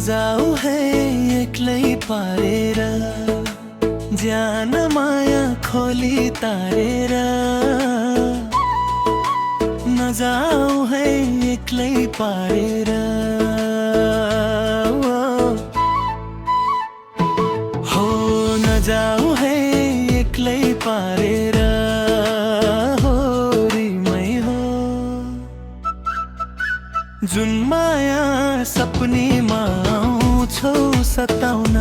नजाऊ है एक्लै पारेर, ज्यान माया खोली तारेर। नजाऊ है एक्लै पारेर, हो नजाऊ है एक्लै पारेर, हो रिमै हो। जुन माया सपनीमा आउँछौ सताउन,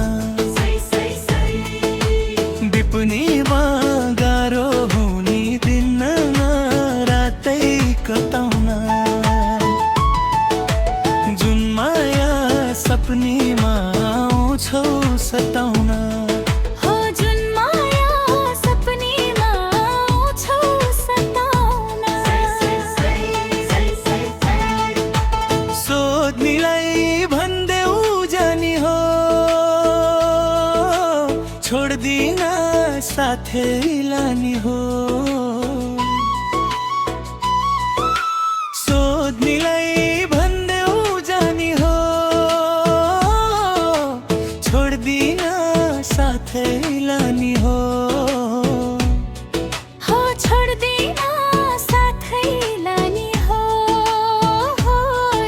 बिपनीमा गाह्रो हुने दिन रातै कताउन। जुन माया सपनीमा आउँछौ सताउन, छोड्दिन साथै लाने हो। सोध्नेलाई भन्देऊ जाने हो, छोड्दिन साथै लाने हो। छोड्दिन साथै लाने हो,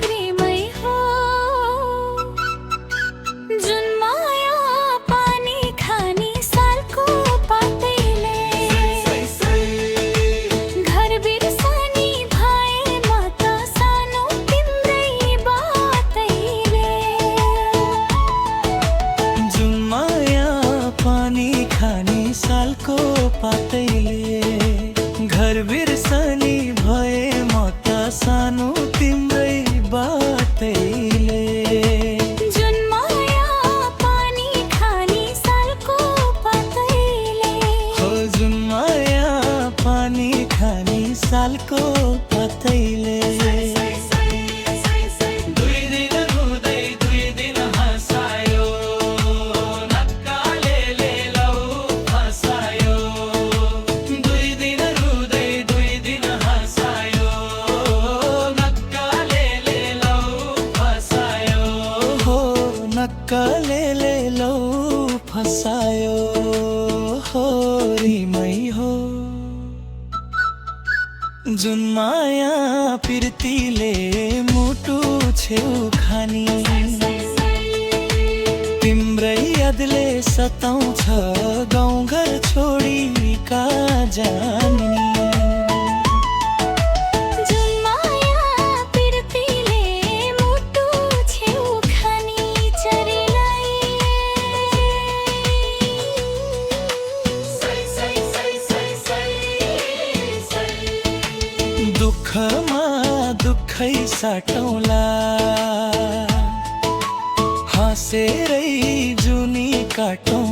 रिमै हो। जुन माया पानी खाने सालको पातैले, घर बिर्सनी भएमा त सानो तिम्रै बातैले। जुन माया पानी खाने सालको पातैले, घर बिर्सनी भएमा त सानो तिम्रै बातैले। जुन माया पानी खाने सालको पातैले, हो जुन माया पानी खाने सालको पातैले। दुई दिन रुँदै दुई दिन हँसायो, नक्काले लौ फसायो। दुई दिन रुँदै दुई दिन हँसायो, नक्काले लौ फसायो। हो नक्काले लौ फसायो, हो रिमै हो। जुन माया पिर्तीले मुटु छेउ खानी, तिम्रै यादले सताउँछ गाउँघर छोडी कहाँ जाने। जुन माया पिर्तीले मुटु छेउ खानी, चरीलाई दुःखमा दुःखै साटौँला, हाँसेरै जुनी काटौँ।